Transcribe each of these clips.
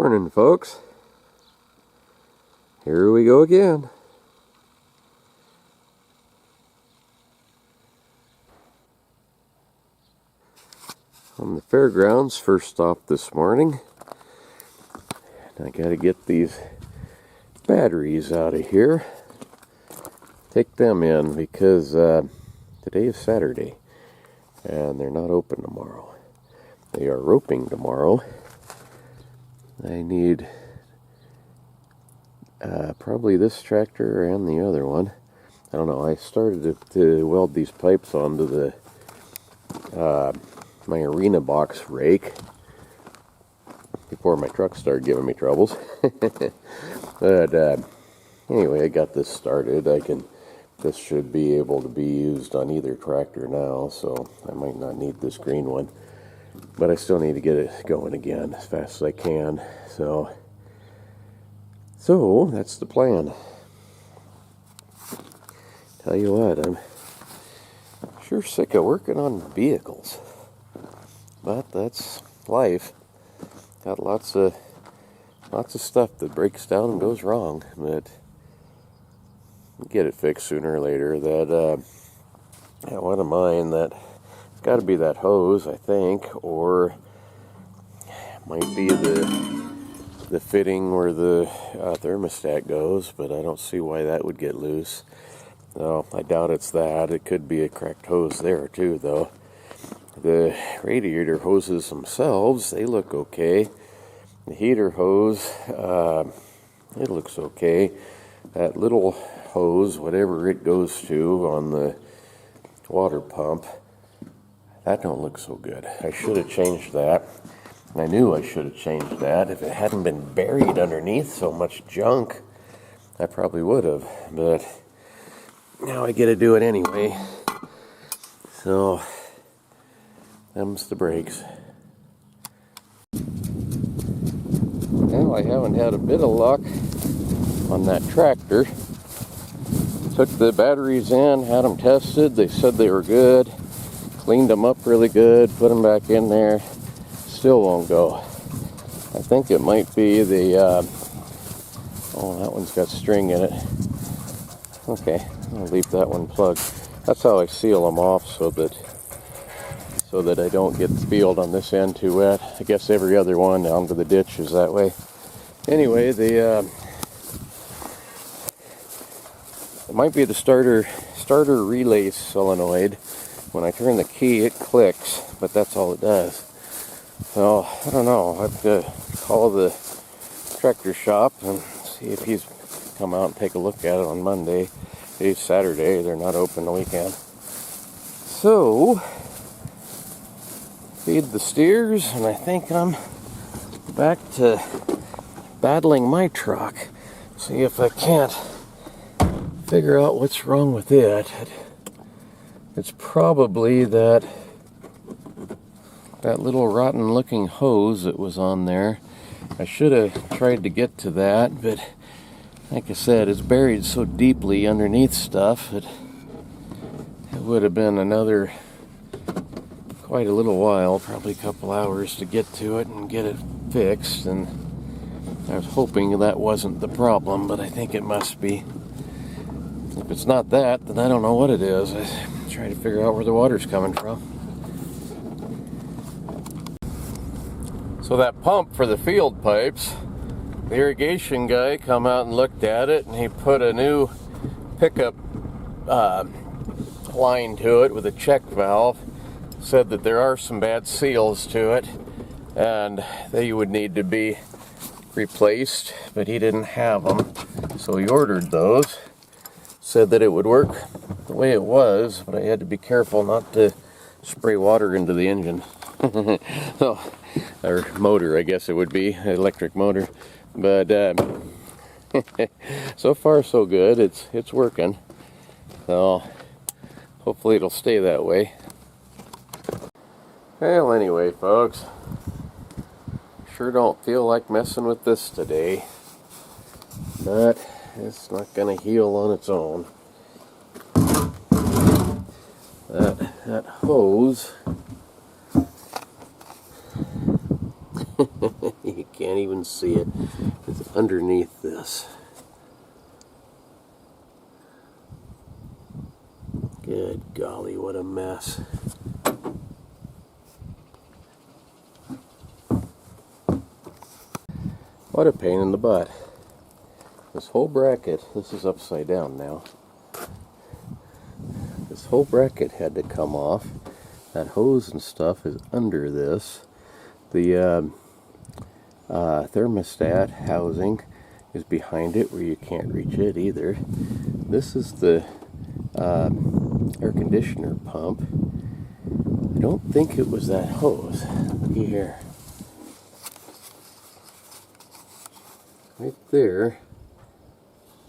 Morning, folks. Here we go again. On the fairgrounds, first stop this morning. And I gotta get these batteries out of here. Take them in because today is Saturday and they're not open tomorrow. They are roping tomorrow. I need probably this tractor and the other one. I don't know. I started to weld these pipes onto the my arena box rake before my truck started giving me troubles. But anyway, I got this started. This should be able to be used on either tractor now, so I might not need this green one. But I still need to get it going again as fast as I can. So that's the plan. Tell you what, I'm sure sick of working on vehicles. But that's life. Got lots of stuff that breaks down and goes wrong. But get it fixed sooner or later. That one of mine, that it's got to be that hose, I think, or might be the fitting where the thermostat goes, but I don't see why that would get loose. No, I doubt it's that. It could be a cracked hose there too, though. The radiator hoses themselves, they look okay. The heater hose, it looks okay. That little hose, whatever it goes to on the water pump, that don't look so good. I should have changed that. I knew I should have changed that. If it hadn't been buried underneath so much junk, I probably would have. But now I get to do it anyway. So, them's the brakes. Well, I haven't had a bit of luck on that tractor. Took the batteries in, had them tested. They said they were good. Cleaned them up really good, put them back in there. Still won't go. I think it might be the, oh, that one's got string in it. Okay, I'll leave that one plugged. That's how I seal them off so that I don't get the field on this end too wet. I guess every other one down to the ditch is that way. Anyway, it might be the starter relay solenoid. When I turn the key, it clicks, but that's all it does. So, I don't know. I have to call the tractor shop and see if he's come out and take a look at it on Monday. Today's Saturday. They're not open the weekend. So, feed the steers, and I think I'm back to battling my truck. See if I can't figure out what's wrong with it. It's probably that little rotten looking hose that was on there. I should have tried to get to that, but like I said, it's buried so deeply underneath stuff that it would have been another quite a little while, probably a couple hours to get to it and get it fixed. And I was hoping that wasn't the problem, but I think it must be. If it's not that, then I don't know what it is. I try to figure out where the water's coming from. So that pump for the field pipes, the irrigation guy come out and looked at it, and he put a new pickup line to it with a check valve. Said that there are some bad seals to it, and they would need to be replaced, but he didn't have them, so he ordered those. Said that it would work the way it was, but I had to be careful not to spray water into the engine. So, or motor, I guess it would be, electric motor. But so far so good. It's working. So hopefully it'll stay that way. Well, anyway, folks, sure don't feel like messing with this today, but it's not gonna heal on its own. That hose, you can't can't even see it. It's underneath this. Good golly, what a mess. What a pain in the butt. This whole bracket, this is upside down now. This whole bracket had to come off. That hose and stuff is under this. The thermostat housing is behind it where you can't reach it either. This is the air conditioner pump. I don't think it was that hose. Looky here. Right there,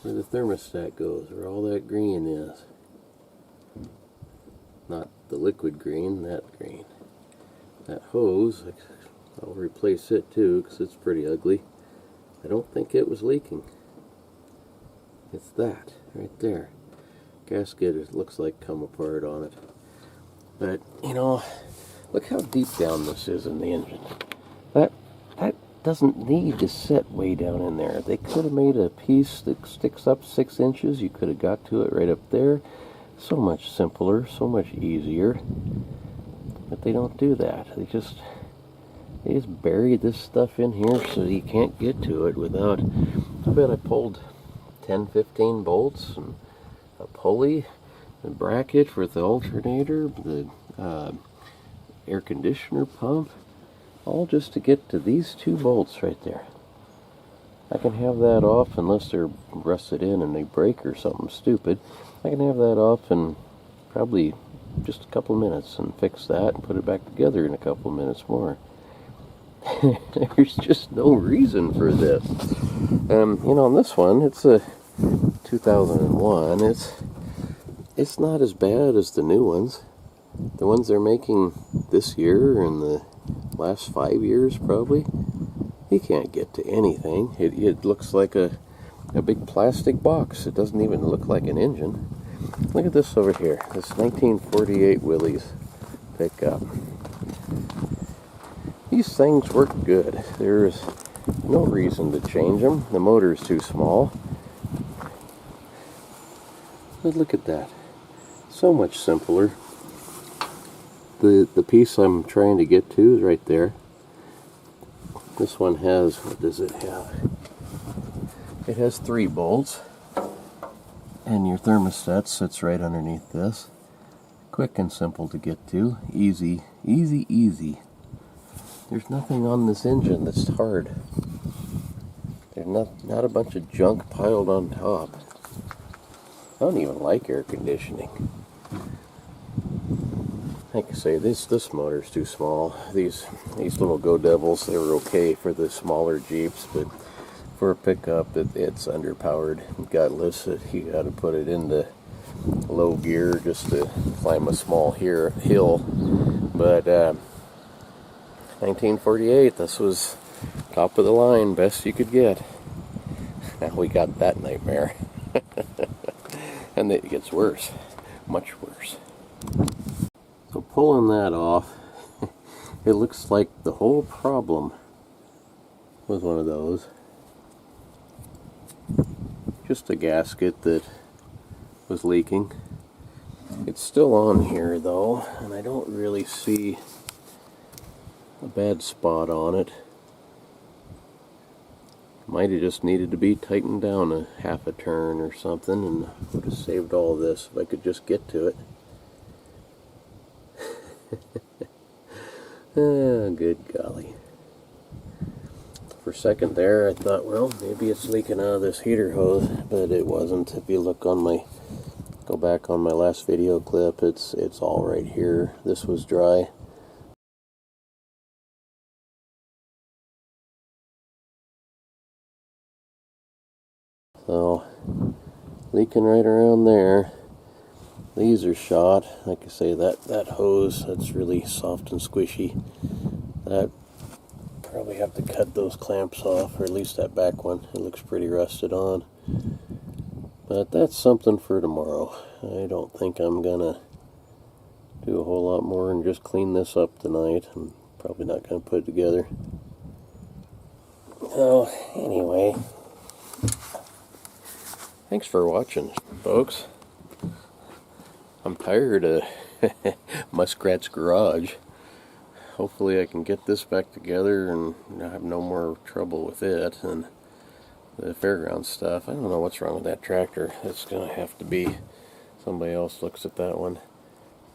where the thermostat goes, where all that green is. Not the liquid green, that green. That hose, I'll replace it too because it's pretty ugly. I don't think it was leaking. It's that, right there. Gasket, it looks like come apart on it. But, you know, look how deep down this is in the engine. That doesn't need to sit way down in there. They could have made a piece that sticks up 6 inches. You could have got to it right up there. So much simpler, so much easier. But they don't do that. They just bury this stuff in here so you can't get to it without... I bet I pulled 10, 15 bolts and a pulley, a bracket for the alternator, the air conditioner pump, all just to get to these 2 bolts right there. I can have that off unless they're rusted in and they break or something stupid. I can have that off in probably just a couple minutes and fix that and put it back together in a couple minutes more. There's just no reason for this. You know, on this one, it's a 2001. It's not as bad as the new ones. The ones they're making this year and the last 5 years probably, you can't get to anything. It looks like a big plastic box. It doesn't even look like an engine. Look at this over here. This 1948 Willys pickup. These things work good. There's no reason to change them. The motor's too small. But look at that. So much simpler. The piece I'm trying to get to is right there. This one has, what does it have? It has 3 bolts. And your thermostat sits right underneath this. Quick and simple to get to. Easy, easy, easy. There's nothing on this engine that's hard. There's not a bunch of junk piled on top. I don't even like air conditioning. Like I say, this motor's too small. These little Go Devils, they were okay for the smaller Jeeps, but for a pickup, it's underpowered. Gutless. You got to put it into low gear just to climb a small hill. But 1948, this was top of the line, best you could get. Now we got that nightmare. And it gets worse, much worse. So pulling that off, it looks like the whole problem was one of those. Just a gasket that was leaking. It's still on here though, and I don't really see a bad spot on it. Might have just needed to be tightened down a half a turn or something, and would have saved all this if I could just get to it. Ah, good golly. For a second there, I thought, well, maybe it's leaking out of this heater hose, but it wasn't. If you look on go back on my last video clip, it's all right here. This was dry. So, leaking right around there. These are shot. Like I say, that hose, that's really soft and squishy. That probably have to cut those clamps off, or at least that back one. It looks pretty rusted on. But that's something for tomorrow. I don't think I'm gonna do a whole lot more and just clean this up tonight. I'm probably not gonna put it together. So, anyway, thanks for watching, folks. I'm tired of Muskrat's garage. Hopefully I can get this back together and have no more trouble with it and the Fairground stuff. I don't know what's wrong with that tractor. It's going to have to be somebody else looks at that one.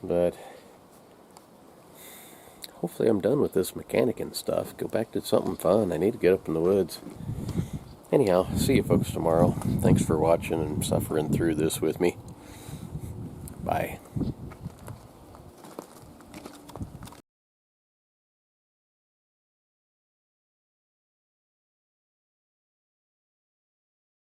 But hopefully I'm done with this mechanicking stuff. Go back to something fun. I need to get up in the woods. Anyhow, see you folks tomorrow. Thanks for watching and suffering through this with me. Bye.